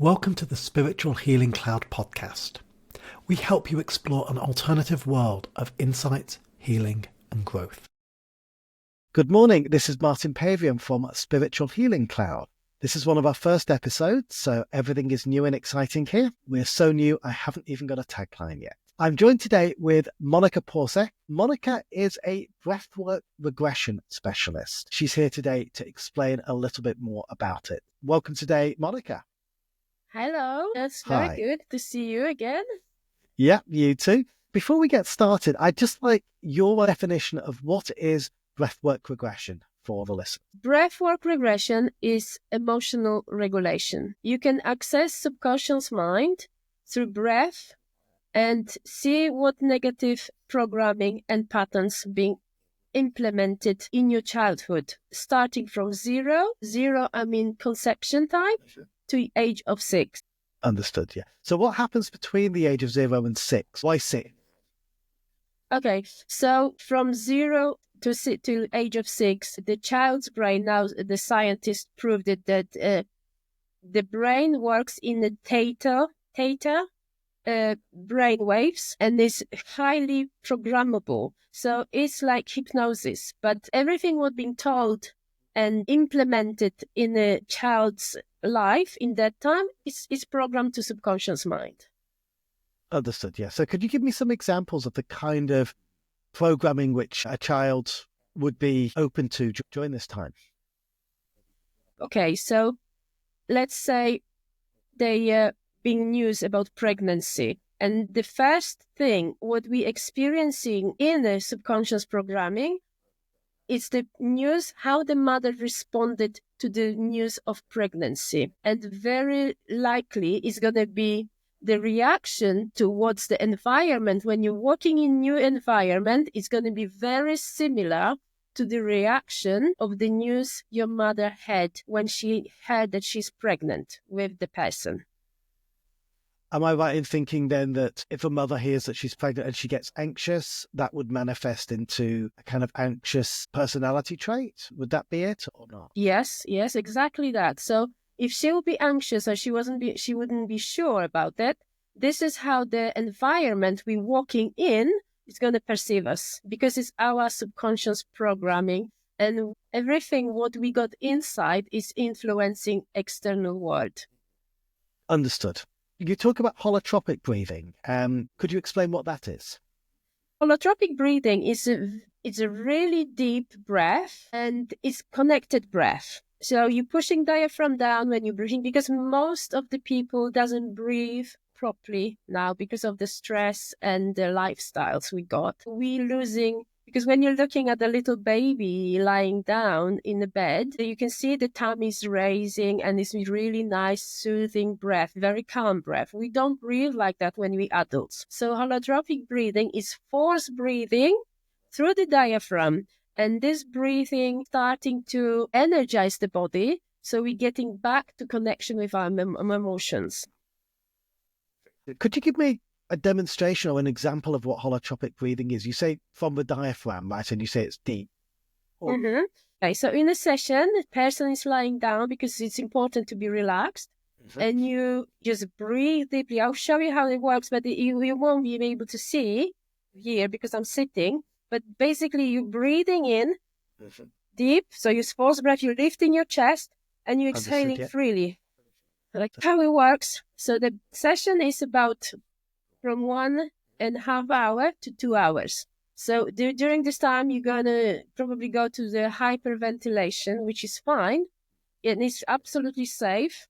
Welcome to the Spiritual Healing Cloud podcast. We help you explore an alternative world of insight, healing, and growth. Good morning. This is Martin Pavion from Spiritual Healing Cloud. This is one of our first episodes, so everything is new and exciting here. We're so new, I haven't even got a tagline yet. I'm joined today with Monika Pauszek. Monika is a breathwork regression specialist. She's here today to explain a little bit more about it. Welcome today, Monika. Hello, that's very good to see you again. Yeah, you too. Before we get started, I'd just like your definition of what is breathwork regression for the listener. Breathwork regression is emotional regulation. You can access subconscious mind through breath and see what negative programming and patterns being implemented in your childhood, starting from zero, I mean conception time, to the age of 6. Understood, yeah. So what happens between the age of 0 and 6? Why 6? Okay, so from 0 to the age of 6, the child's brain, now the scientists proved it, that the brain works in the theta brain waves and is highly programmable. So it's like hypnosis, but everything was being told and implemented in a child's life in that time is programmed to subconscious mind. Understood, yeah. So could you give me some examples of the kind of programming which a child would be open to during this time? Okay, so let's say they being news about pregnancy. And the first thing what we experiencing in the subconscious programming is the news, how the mother responded to the news of pregnancy. And very likely is going to be the reaction towards the environment. When you're walking in new environment, it's going to be very similar to the reaction of the news your mother had when she heard that she's pregnant with the person. Am I right in thinking then that if a mother hears that she's pregnant and she gets anxious, that would manifest into a kind of anxious personality trait? Would that be it or not? Yes, exactly that. So if she would be anxious or she wouldn't be sure about that, this is how the environment we're walking in is going to perceive us, because it's our subconscious programming, and everything what we got inside is influencing external world. Understood. You talk about holotropic breathing. Could you explain what that is? Holotropic breathing is a really deep breath, and it's connected breath. So you're pushing diaphragm down when you're breathing, because most of the people doesn't breathe properly now because of the stress and the lifestyles we got. We're losing, because when you're looking at a little baby lying down in the bed, you can see the tummy is raising, and it's really nice, soothing breath, very calm breath. We don't breathe like that when we're adults. So holotropic breathing is forced breathing through the diaphragm, and this breathing starting to energize the body, so we're getting back to connection with our emotions. Could you give me a demonstration or an example of what holotropic breathing is? You say from the diaphragm, right? And you say it's deep. Mm-hmm. Okay, so in a session, the person is lying down because it's important to be relaxed. Mm-hmm. And you just breathe deeply. I'll show you how it works, but you won't be able to see here because I'm sitting. But basically, you're breathing in deep. So you force breath, you're lifting your chest, and you're exhaling freely. Like how it works. So the session is about from 1.5 hours to 2 hours. So during this time, you're going to probably go to the hyperventilation, which is fine. And it's absolutely safe.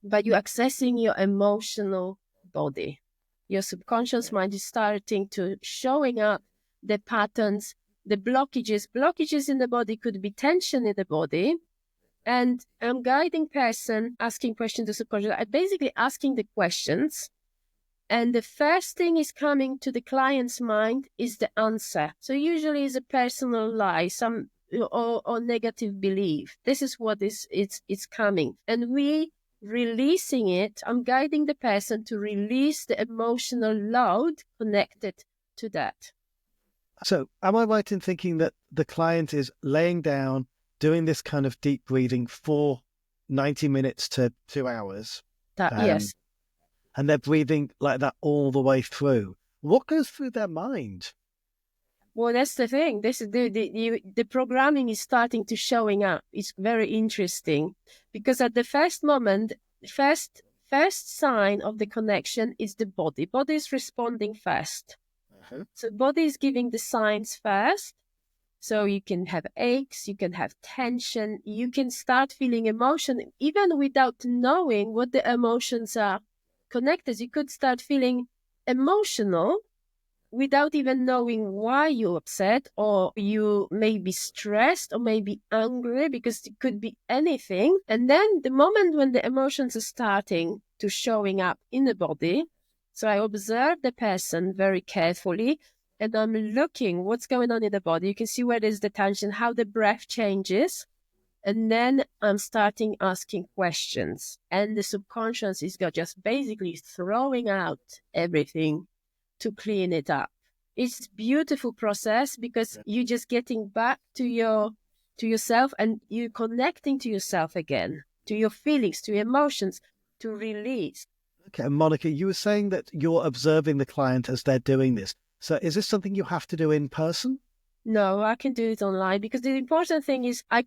But you're accessing your emotional body. Your subconscious mind is starting to showing up the patterns, the blockages. Blockages in the body could be tension in the body. And I'm guiding person asking questions to subconscious. I'm basically asking the questions. And the first thing is coming to the client's mind is the answer. So usually it's a personal lie, some or negative belief. This is what it's coming. And we releasing it, I'm guiding the person to release the emotional load connected to that. So am I right in thinking that the client is laying down, doing this kind of deep breathing for 90 minutes to 2 hours, Yes. And they're breathing like that all the way through. What goes through their mind? Well, that's the thing. This is the programming is starting to showing up. It's very interesting because at the first moment, first sign of the connection is the body. Body is responding first. So body is giving the signs first. So you can have aches, you can have tension, you can start feeling emotion even without knowing what the emotions are connected. You could start feeling emotional without even knowing why you're upset, or you may be stressed or maybe angry, because it could be anything. And then the moment when the emotions are starting to showing up in the body, so I observe the person very carefully and I'm looking what's going on in the body. You can see where there's the tension, how the breath changes. And then I'm starting asking questions, and the subconscious is just basically throwing out everything to clean it up. It's a beautiful process because you're just getting back to yourself, and you're connecting to yourself again, to your feelings, to your emotions, to release. Okay, and Monika, you were saying that you're observing the client as they're doing this. So is this something you have to do in person? No, I can do it online, because the important thing is I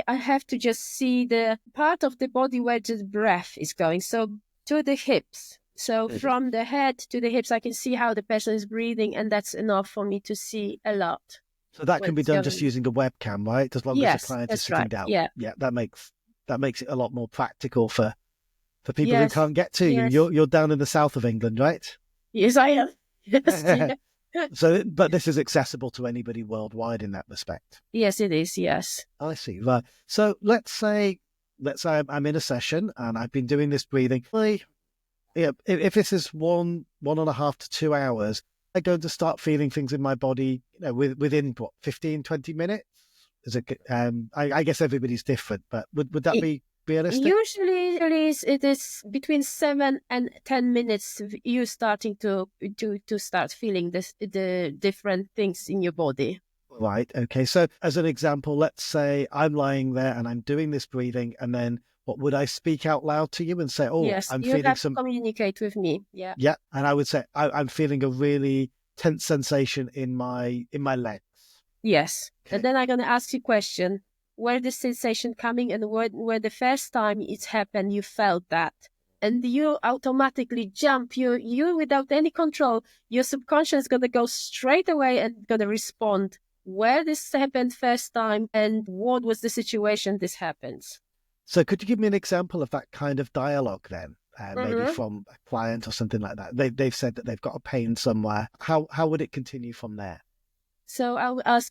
have to just see the part of the body where the breath is going. So to the hips. So from the head to the hips, I can see how the person is breathing, and that's enough for me to see a lot. So that can be done just using a webcam, right? As long as the client is sitting down. Yeah, that makes it a lot more practical for people who can't get to you. You're down in the south of England, right? Yes, I am. Yes. So, but this is accessible to anybody worldwide in that respect. Yes, it is. Yes. I see. Right. So let's say I'm in a session and I've been doing this breathing. If this is 1.5 to 2 hours, I'm going to start feeling things in my body, within 15, 20 minutes. Is it? I guess everybody's different, but would that be realistic? Usually it is between 7 and 10 minutes. You starting to start feeling the different things in your body. Right. Okay. So as an example, let's say I'm lying there and I'm doing this breathing, and then what would I speak out loud to you and say, "Oh, yes, I'm you feeling have some." To communicate with me. Yeah. Yeah, and I would say I'm feeling a really tense sensation in my legs. Yes, Okay. and then I'm gonna ask you a question: where the sensation coming, and where the first time it happened you felt that, and you automatically jump. You without any control, your subconscious is gonna go straight away and gonna respond where this happened first time and what was the situation this happens. So could you give me an example of that kind of dialogue then? Maybe from a client or something like that. They've said that they've got a pain somewhere. How would it continue from there? So I'll ask,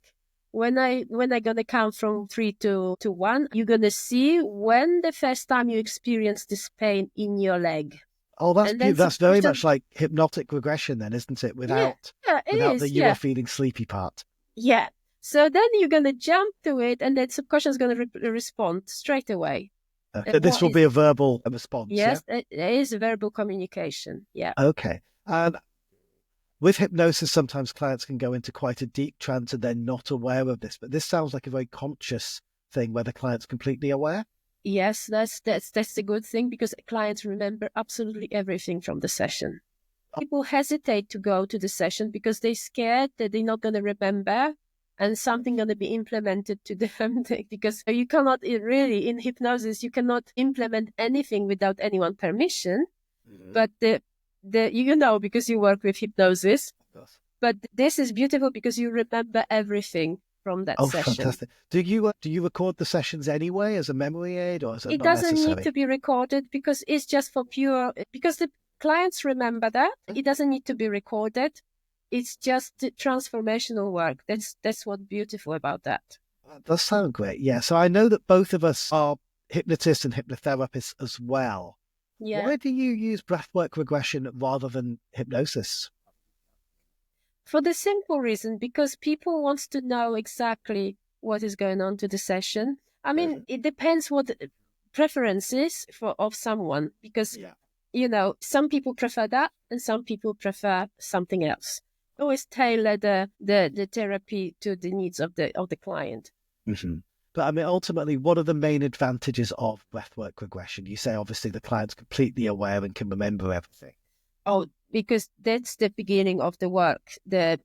when I gonna count from 3 to 1, you're gonna see when the first time you experienced this pain in your leg. Oh, that's very much like hypnotic regression then, isn't it? Without the you are feeling sleepy part. Yeah. So then you're going to jump to it, and then subconscious is going to respond straight away. This will be a verbal response. Yes, it is a verbal communication. Yeah. Okay. And with hypnosis, sometimes clients can go into quite a deep trance and they're not aware of this. But this sounds like a very conscious thing where the client's completely aware. Yes, that's the good thing, because clients remember absolutely everything from the session. People hesitate to go to the session because they're scared that they're not going to remember and something going to be implemented to them, because you cannot really, in hypnosis, you cannot implement anything without anyone's permission. But because you work with hypnosis, but this is beautiful because you remember everything from that session. Oh, fantastic. Do you record the sessions anyway as a memory aid, or is it not necessary? It doesn't need to be recorded because it's just for because the clients remember that. It doesn't need to be recorded. It's just transformational work. That's what's beautiful about that. That does sound great. Yeah. So I know that both of us are hypnotists and hypnotherapists as well. Yeah. Why do you use breathwork regression rather than hypnosis? For the simple reason, because people want to know exactly what is going on to the session. I mean, it depends what preferences of someone, because some people prefer that and some people prefer something else. Always tailor the therapy to the needs of the client. Mm-hmm. But I mean, ultimately, what are the main advantages of breathwork regression? You say obviously the client's completely aware and can remember everything. Oh, because that's the beginning of the work. The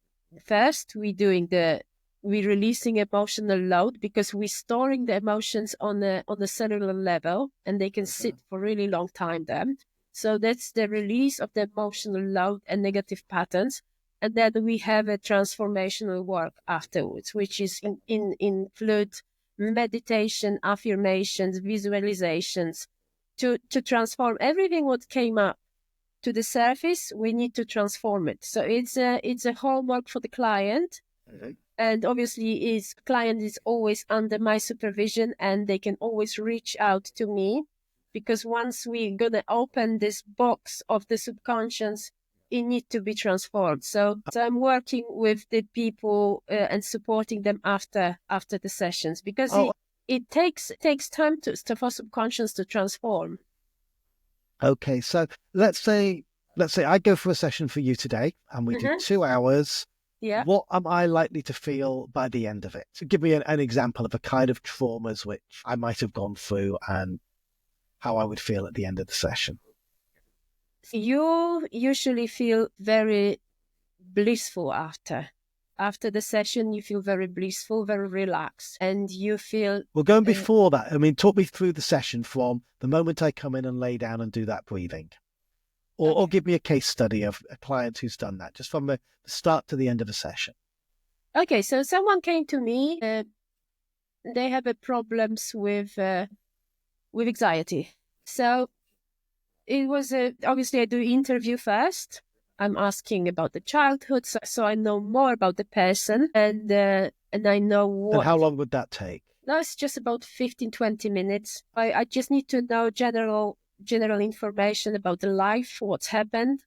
first we're releasing emotional load because we're storing the emotions on the cellular level, and they can sit for a really long time then. So that's the release of the emotional load and negative patterns. And then we have a transformational work afterwards, which is include meditation, affirmations, visualizations to transform everything what came up to the surface. We need to transform it. So it's a homework for the client. And obviously his client is always under my supervision, and they can always reach out to me, because once we're going to open this box of the subconscious, it needs to be transformed. So I'm working with the people and supporting them after the sessions, because it takes time for subconscious to transform. Okay, so let's say I go for a session for you today, and we do 2 hours. Yeah. What am I likely to feel by the end of it? So give me an example of a kind of traumas which I might have gone through and how I would feel at the end of the session. You usually feel very blissful after the session. You feel very blissful, very relaxed, and you feel... Well, going before that, I mean, talk me through the session from the moment I come in and lay down and do that breathing. Or give me a case study of a client who's done that, just from the start to the end of a session. Okay, so someone came to me. They have problems with anxiety. So it was obviously I do interview first. I'm asking about the childhood, so I know more about the person, and I know what. And how long would that take? No, it's just about 15-20 minutes. I just need to know general information about the life, what's happened.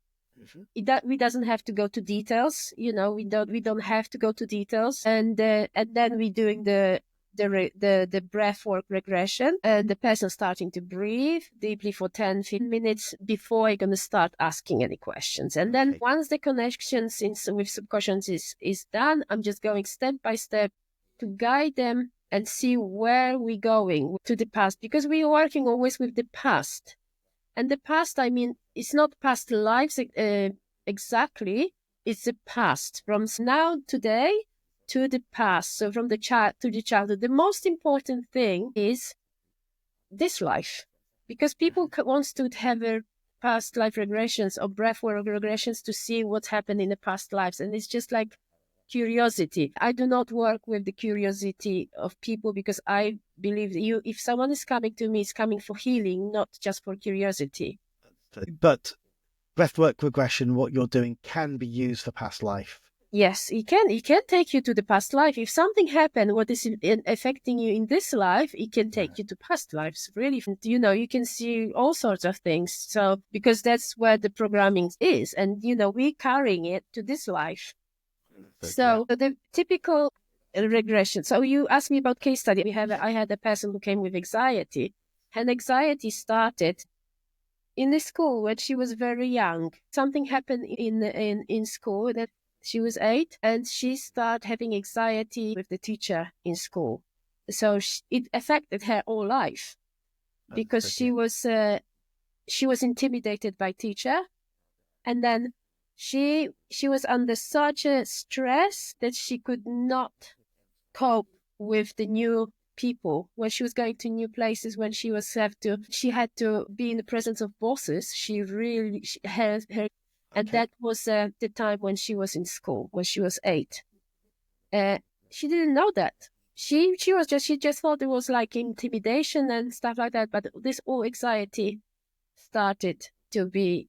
We doesn't have to go to details, we don't have to go to details, and then we're doing the breathwork regression, and the person starting to breathe deeply for 10-15 minutes before I'm going to start asking any questions. And then once the connections with subconscious is done, I'm just going step by step to guide them and see where we're going to the past, because we're working always with the past. And the past, I mean, it's not past lives exactly. It's the past from now, today, to the past. So from the child to the childhood. The most important thing is this life, because people wants to have a past life regressions or breathwork regressions to see what's happened in the past lives, and it's just like curiosity. I do not work with the curiosity of people, because I believe that if someone is coming to me, it's coming for healing, not just for curiosity. But breathwork regression, what you're doing, can be used for past life. Yes, it can take you to the past life. If something happened, what is affecting you in this life, it can take you to past lives. Really, you can see all sorts of things. So, because that's where the programming is, and we're carrying it to this life. So the typical regression. So you asked me about case study. I had a person who came with anxiety, and anxiety started in the school when she was very young. Something happened in school that she was 8, and she started having anxiety with the teacher in school. So it affected her whole life, because she was intimidated by teacher, and then she was under such a stress that she could not cope with the new people. When she was going to new places, when she had to be in the presence of bosses, and that was the time when she was in school, when she was 8. She didn't know that. She just thought it was like intimidation and stuff like that, but this all anxiety started to be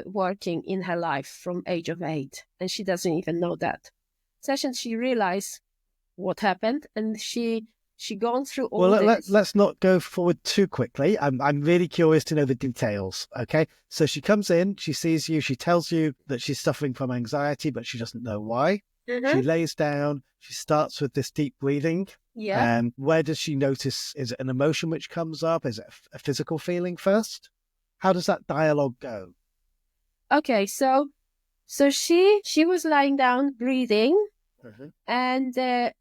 working in her life from age of 8, and she doesn't even know that. Session, she realized what happened, and she gone through all this. Let's not go forward too quickly. I'm really curious to know the details. Okay, so she comes in, she sees you, she tells you that she's suffering from anxiety, but she doesn't know why. She lays down, she starts with this deep breathing. Yeah. Where does she notice? Is it an emotion which comes up? Is it a physical feeling first? How does that dialogue go? Okay, so she was lying down breathing, and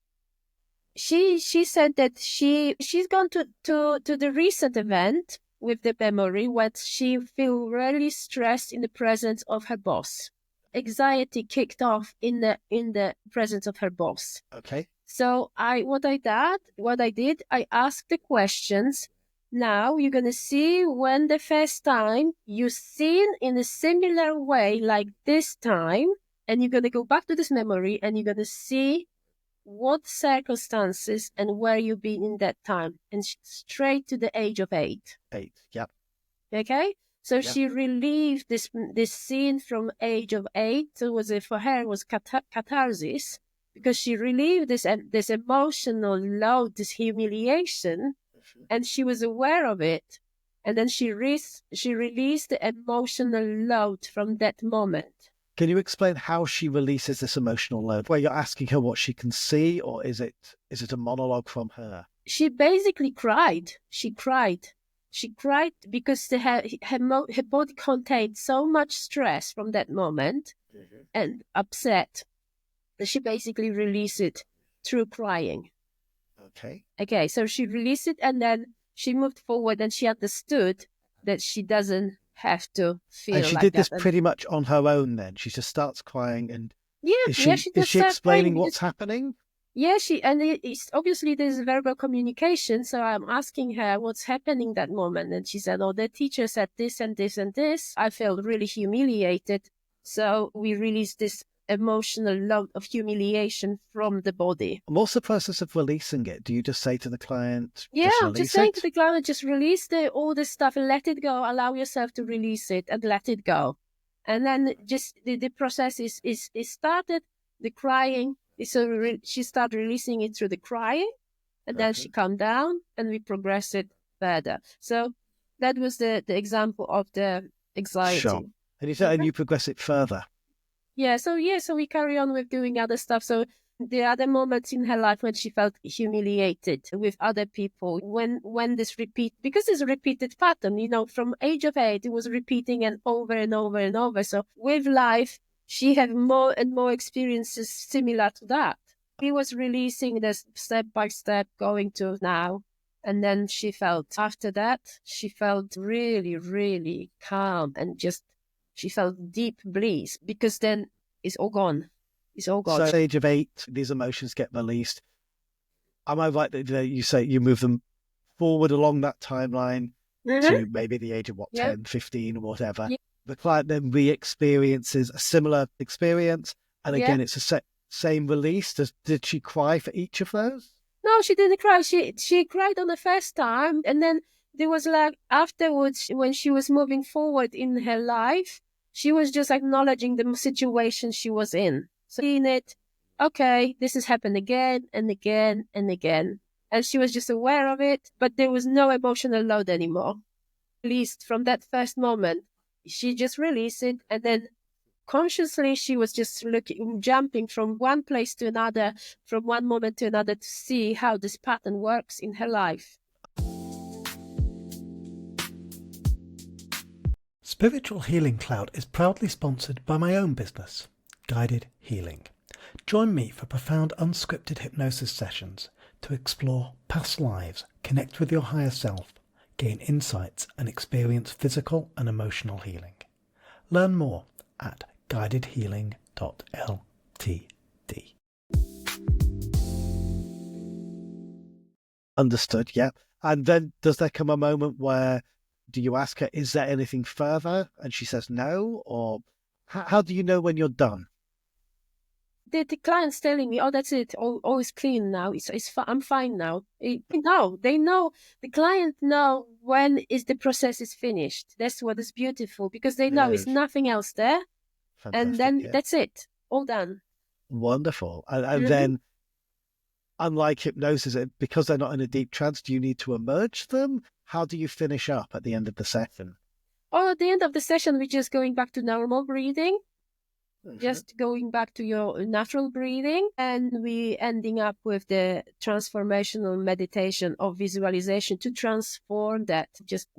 she said that she's gone to the recent event with the memory when she feel really stressed in the presence of her boss. Anxiety kicked off in the presence of her boss. Okay. So what I did, I asked the questions. Now you're gonna see when the first time you seen in a similar way like this time, and you're gonna go back to this memory and you're gonna see what circumstances and where you've been in that time, and straight to the age of 8. 8, yeah. Okay, so Yeah. she relieved this scene from age of 8. So for her it was catharsis, because she relieved this emotional load, this humiliation, and she was aware of it, and then she released the emotional load from that moment. Can you explain how she releases this emotional load? Where you're asking her what she can see, or is it a monologue from her? She basically cried. She cried because her body contained so much stress from that moment and upset that she basically released it through crying. Okay, so she released it, and then she moved forward, and she understood that she doesn't have to feel like that. And she did this pretty much on her own then? She just starts crying, and is she explaining what's happening? Yeah, it's obviously there's verbal communication, so I'm asking her what's happening that moment, and she said, oh, the teacher said this and this and this. I felt really humiliated, so we released this emotional load of humiliation from the body. And what's the process of releasing it? Do you just say to the client, just saying to the client, just release all this stuff and let it go. Allow yourself to release it and let it go. And then just the process is started, the crying. So she started releasing it through the crying, and then she calmed down, and we progressed it further. So that was the example of the anxiety. Sure. And you said, and you progress it further. Yeah, so we carry on with doing other stuff. So the other moments in her life when she felt humiliated with other people, when this repeat, because it's a repeated pattern, from age of 8, it was repeating and over and over and over. So with life, she had more and more experiences similar to that. He was releasing this step by step, going to now. And then after that, she felt really, really calm, and she felt deep bliss, because then it's all gone. It's all gone. So at the age of 8, these emotions get released. Am I right that you say you move them forward along that timeline to maybe the age of 10, 15 or whatever? Yeah. The client then re-experiences a similar experience, and again, it's the same release. Did she cry for each of those? No, she didn't cry. She cried on the first time, and then there was afterwards, when she was moving forward in her life, she was just acknowledging the situation she was in. So in it, okay, this has happened again and again and again. And she was just aware of it, but there was no emotional load anymore. At least from that first moment, she just released it, and then consciously she was just jumping from one place to another, from one moment to another, to see how this pattern works in her life. Spiritual Healing Cloud is proudly sponsored by my own business, Guided Healing. Join me for profound unscripted hypnosis sessions to explore past lives, connect with your higher self, gain insights, and experience physical and emotional healing. Learn more at guidedhealing.ltd. Understood, yeah. And then does there come a moment where, do you ask her, is there anything further? And she says no? Or how do you know when you're done? The client's telling me, oh, that's it. All is clean now. I'm fine now. They know. The client know when the process is finished. That's what is beautiful, because they know it's nothing else there. Fantastic, and then that's it. All done. Wonderful. And then, unlike hypnosis, because they're not in a deep trance, do you need to emerge them? How do you finish up at the end of the session? Oh, at the end of the session, we're just going back to normal breathing. Just going back to your natural breathing, and we ending up with the transformational meditation of visualization to transform that. Just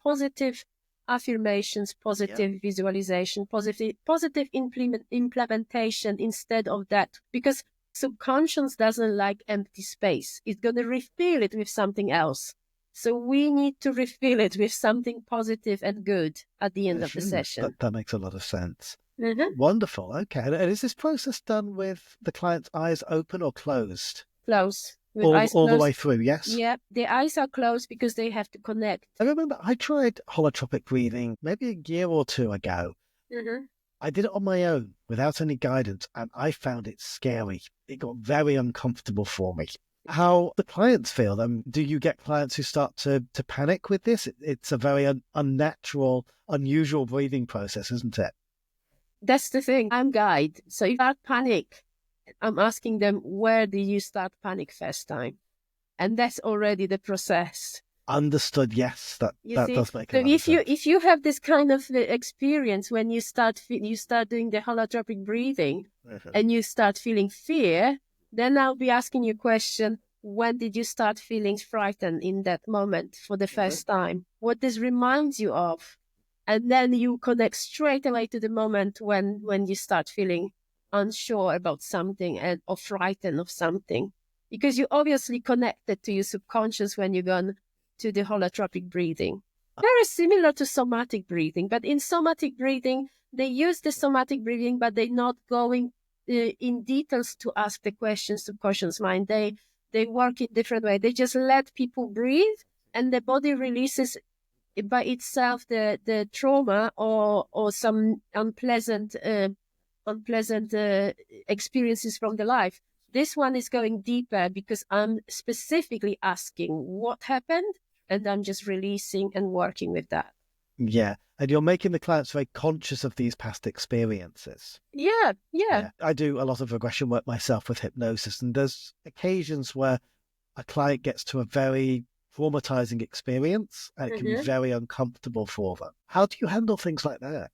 positive affirmations, positive visualization, positive implementation instead of that. Because Subconscious doesn't like empty space. It's going to refill it with something else. So we need to refill it with something positive and good at the end of the session. That makes a lot of sense. Mm-hmm. Wonderful. Okay. And is this process done with the client's eyes open or closed? Closed. All the way through, yes? Yeah, the eyes are closed because they have to connect. I remember I tried holotropic breathing maybe a year or two ago. Mm-hmm. I did it on my own without any guidance, and I found it scary. It got very uncomfortable for me. How the clients feel? Do you get clients who start to panic with this? It's a very unnatural, unusual breathing process, isn't it? That's the thing. I'm guide. So if I panic, I'm asking them, where did you start panic first time? And that's already the process. Understood. Yes, that does make a lot of sense. If you have this kind of experience when you start doing the holotropic breathing and you start feeling fear, then I'll be asking you a question: when did you start feeling frightened in that moment for the first time? What this reminds you of? And then you connect straight away to the moment when you start feeling unsure about something or frightened of something, because you obviously connected to your subconscious when you're gone to the holotropic breathing. Very similar to somatic breathing, but in somatic breathing, they use the somatic breathing, but they're not going in details to ask the questions to subconscious mind. They work in different way. They just let people breathe, and the body releases by itself the trauma or some unpleasant experiences from the life. This one is going deeper because I'm specifically asking what happened, and I'm just releasing and working with that. Yeah. And you're making the clients very conscious of these past experiences. Yeah. I do a lot of regression work myself with hypnosis, and there's occasions where a client gets to a very traumatizing experience and it can be very uncomfortable for them. How do you handle things like that?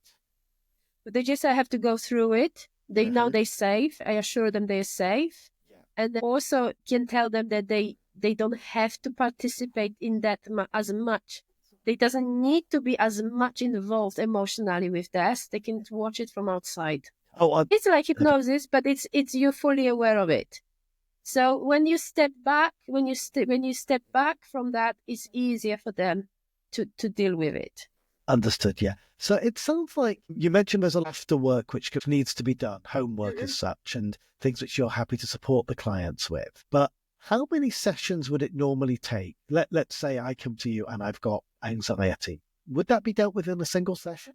They just have to go through it. They know they're safe. I assure them they're safe. Yeah. And also can tell them that they don't have to participate in that as much. They doesn't need to be as much involved emotionally with this. They can watch it from outside. It's like hypnosis, but it's you're fully aware of it. So when you step back, when you step back from that, it's easier for them to deal with it. Understood, yeah. So it sounds like you mentioned there's a lot of after work which needs to be done, homework as such, and things which you're happy to support the clients with. But how many sessions would it normally take? Let's say I come to you and I've got anxiety. Would that be dealt with in a single session?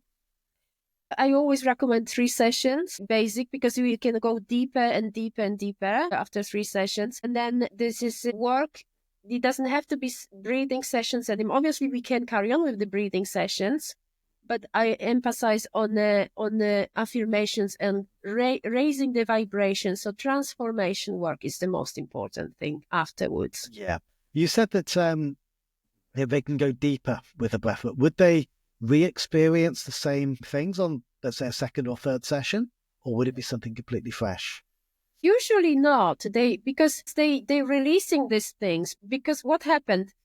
I always recommend 3 sessions, basic, because we can go deeper and deeper and deeper after 3 sessions. And then this is work. It doesn't have to be breathing sessions anymore. Obviously, we can carry on with the breathing sessions, but I emphasize on the affirmations and raising the vibration. So transformation work is the most important thing afterwards. Yeah. You said that they can go deeper with the breathwork. Would they re-experience the same things on, let's say, a second or third session, or would it be something completely fresh? Usually not. Because they're releasing these things. Because what happened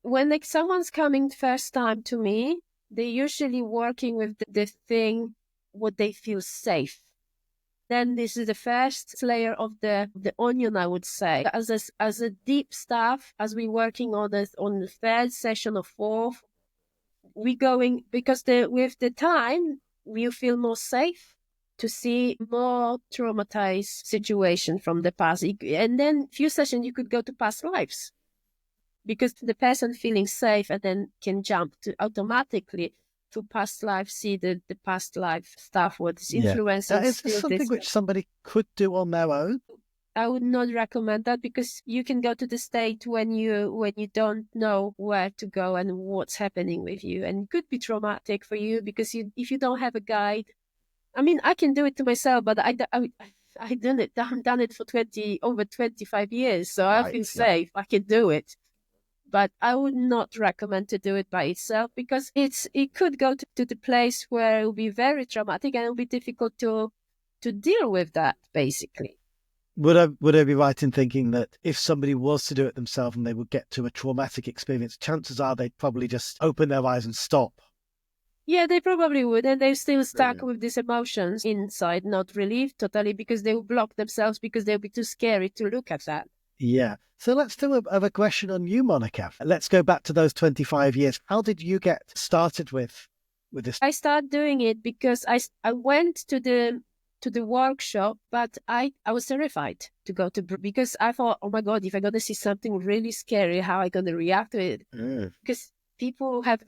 when someone's coming first time to me, they're usually working with the thing what they feel safe. Then this is the first layer of the onion, I would say. As a deep stuff, as we're working on the third session or fourth, we going because with the time you feel more safe to see more traumatized situation from the past, and then few sessions you could go to past lives because the person feeling safe and then can jump to automatically to past life, see the past life stuff, what is influencing. Is this something which somebody could do on their own? I would not recommend that because you can go to the state when you don't know where to go and what's happening with you, and it could be traumatic for you because if you don't have a guide. I mean, I can do it to myself, but I've done it for over 25 years, so I feel safe. I can do it, but I would not recommend to do it by itself because it could go to the place where it will be very traumatic and it will be difficult to deal with that, basically. Would I be right in thinking that if somebody was to do it themselves and they would get to a traumatic experience, chances are they'd probably just open their eyes and stop? Yeah, they probably would. And they're still stuck Brilliant. with these emotions inside, not relieved totally, because they will block themselves because they'll be too scary to look at that. Yeah. So let's do a regression on you, Monika. Let's go back to those 25 years. How did you get started with this? I started doing it because I went to the workshop, but I was terrified to go to because I thought, oh my God, if I'm gonna see something really scary, how am I gonna react to it? Because people have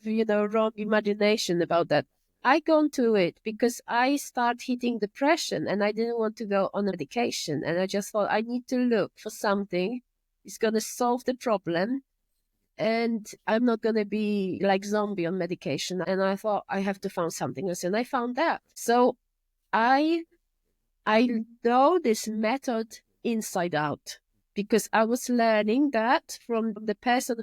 wrong imagination about that. I gone to it because I start hitting depression and I didn't want to go on medication, and I just thought I need to look for something that's gonna solve the problem, and I'm not going to be like zombie on medication. And I thought I have to find something else, and I found that. So I know this method inside out because I was learning that from the person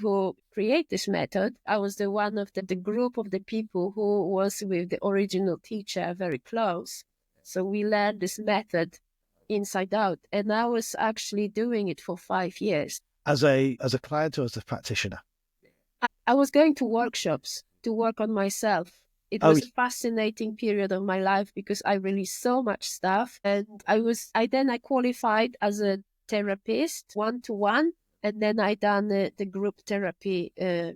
who created this method. I was the one of the group of the people who was with the original teacher very close. So we learned this method inside out, and I was actually doing it for 5 years. As a client or as a practitioner? I was going to workshops to work on myself. It was a fascinating period of my life because I released so much stuff, and I qualified as a therapist 1-to-1, and then I done the group therapy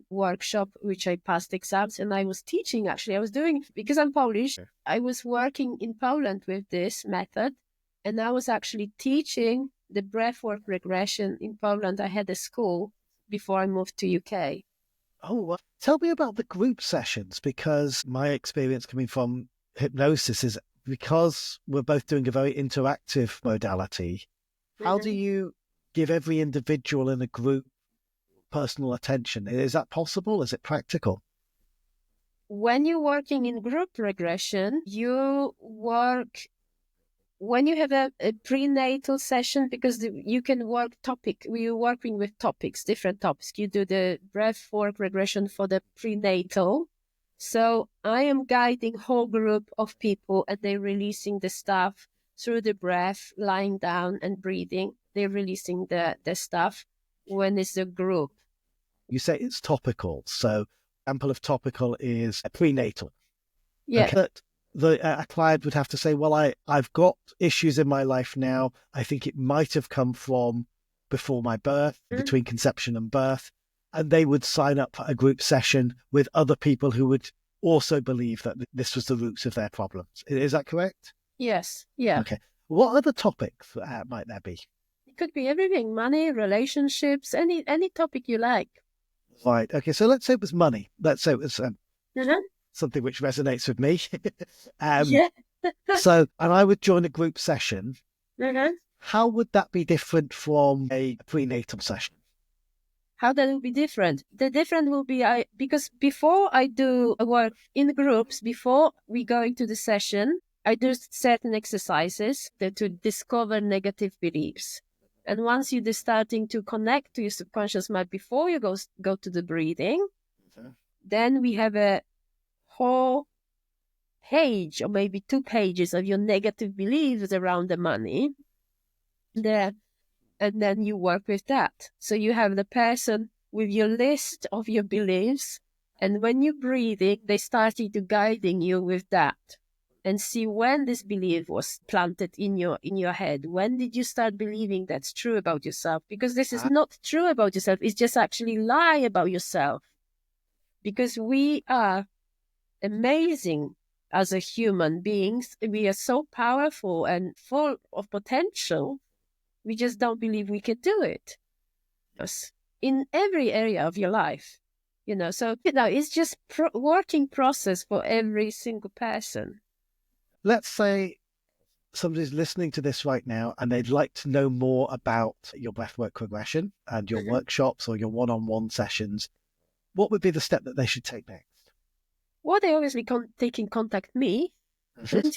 workshop, which I passed exams, and I was teaching. Actually, I was doing, because I'm Polish, I was working in Poland with this method, and I was actually teaching the breathwork regression in Poland. I had a school before I moved to UK. Oh, well, tell me about the group sessions, because my experience coming from hypnosis is, because we're both doing a very interactive modality, how do you give every individual in a group personal attention? Is that possible? Is it practical? When you're working in group regression, when you have a prenatal session, because you can work we're working with topics, different topics. You do the breathwork regression for the prenatal. So I am guiding whole group of people, and they're releasing the stuff through the breath, lying down and breathing. They're releasing the stuff when it's a group. You say it's topical. So example of topical is a prenatal. Yeah. Okay. A client would have to say, well, I've got issues in my life now. I think it might have come from before my birth, between conception and birth. And they would sign up for a group session with other people who would also believe that this was the roots of their problems. Is that correct? Yes. Yeah. Okay. What other topics might there be? It could be everything: money, relationships, any topic you like. Right. Okay. So let's say it was money. Let's say it was something which resonates with me. Yeah. So, and I would join a group session. How would that be different from a prenatal session? How that will be different? The different will be because before I do work in groups, before we go into the session, I do certain exercises to discover negative beliefs. And once you're starting to connect to your subconscious mind before you go to the breathing, then we have a whole page or maybe 2 pages of your negative beliefs around the money there, and then you work with that. So you have the person with your list of your beliefs, and when you're breathing, they started to guiding you with that, and see when this belief was planted in your head. When did you start believing that's true about yourself? Because this is not true about yourself. It's just actually lie about yourself. Because we are amazing as a human beings. We are so powerful and full of potential. We just don't believe we can do it. In every area of your life, So, it's just working process for every single person. Let's say somebody's listening to this right now and they'd like to know more about your breathwork regression and your workshops or your one-on-one sessions. What would be the step that they should take next? Well, they obviously they can contact me.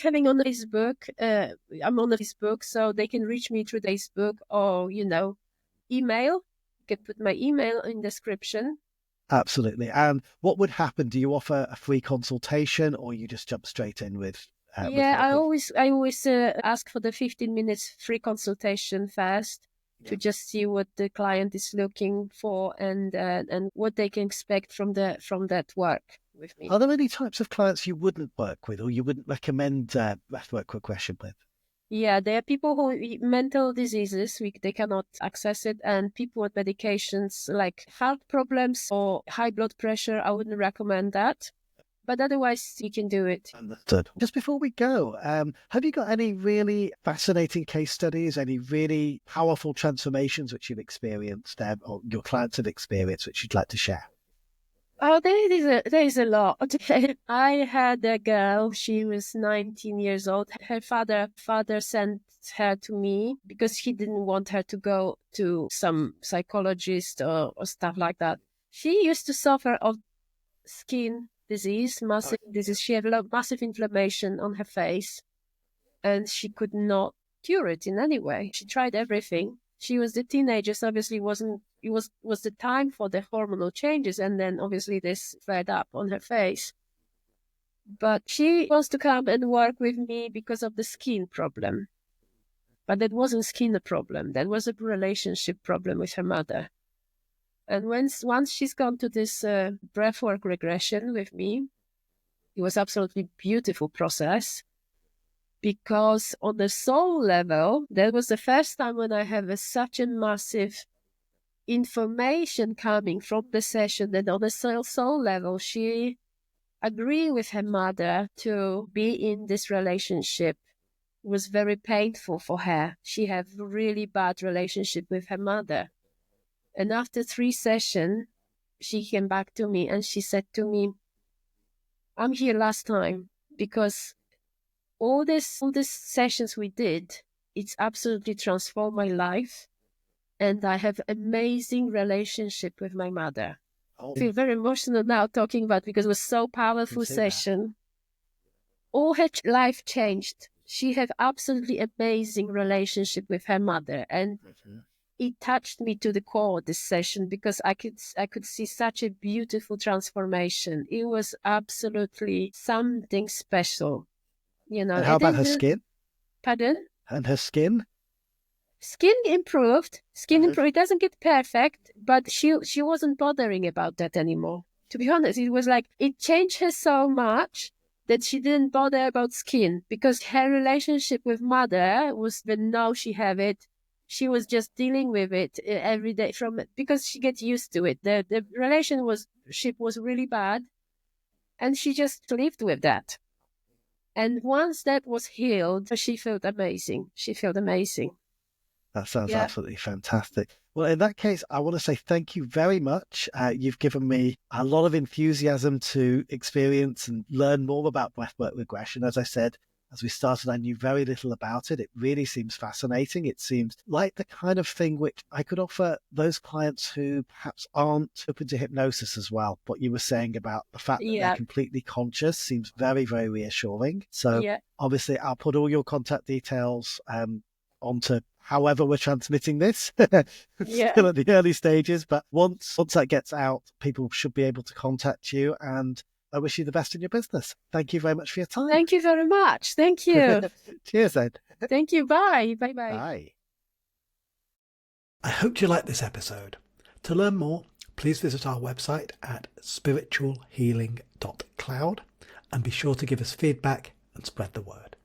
Having on Facebook, I'm on Facebook, so they can reach me through Facebook or, email. You can put my email in the description. Absolutely. And what would happen? Do you offer a free consultation, or you just jump straight in with? I always ask for the 15 minutes free consultation first, to just see what the client is looking for and what they can expect from that work with me. Are there any types of clients you wouldn't work with or you wouldn't recommend breathwork regression with? Yeah, there are people who mental diseases, they cannot access it, and people with medications like heart problems or high blood pressure, I wouldn't recommend that. But otherwise, you can do it. Understood. Just before we go, have you got any really fascinating case studies, any really powerful transformations which you've experienced or your clients have experienced which you'd like to share? Oh, there is a lot. I had a girl, she was 19 years old. Her father sent her to me because he didn't want her to go to some psychologist or stuff like that. She used to suffer of skin disease, massive disease. She had massive inflammation on her face and she could not cure it in any way. She tried everything. She was a teenager, so obviously it was the time for the hormonal changes, and then obviously this flared up on her face. But she wants to come and work with me because of the skin problem. But that wasn't skin a problem. That was a relationship problem with her mother. And once she's gone to this breathwork regression with me, it was absolutely beautiful process. Because on the soul level, that was the first time when I have such a massive information coming from the session that on the soul level, she agreed with her mother to be in this relationship. It was very painful for her. She had a really bad relationship with her mother. And after 3 sessions, she came back to me and she said to me, I'm here last time because all these sessions we did, it's absolutely transformed my life. And I have amazing relationship with my mother. I feel very emotional now talking about it because it was so powerful session. All her life changed. She had absolutely amazing relationship with her mother. And it touched me to the core, this session, because I could see such a beautiful transformation. It was absolutely something special. You know. And how about her skin? Pardon? And her skin? Skin improved. It doesn't get perfect, but she wasn't bothering about that anymore. To be honest, it was like it changed her so much that she didn't bother about skin because her relationship with mother was when now she have it. She was just dealing with it every day because she gets used to it. The relationship was really bad, and she just lived with that. And once that was healed, she felt amazing. That sounds absolutely fantastic. Well, in that case, I want to say thank you very much. You've given me a lot of enthusiasm to experience and learn more about breathwork regression. As I said, as we started, I knew very little about it. It really seems fascinating. It seems like the kind of thing which I could offer those clients who perhaps aren't open to hypnosis as well. What you were saying about the fact that they're completely conscious seems very, very reassuring. So obviously, I'll put all your contact details onto however we're transmitting this. Still at the early stages, but once that gets out, people should be able to contact you, and I wish you the best in your business. Thank you very much for your time. Thank you very much. Thank you. Cheers, Ed. Thank you. Bye. Bye. Bye. I hope you liked this episode. To learn more, please visit our website at spiritualhealing.cloud and be sure to give us feedback and spread the word.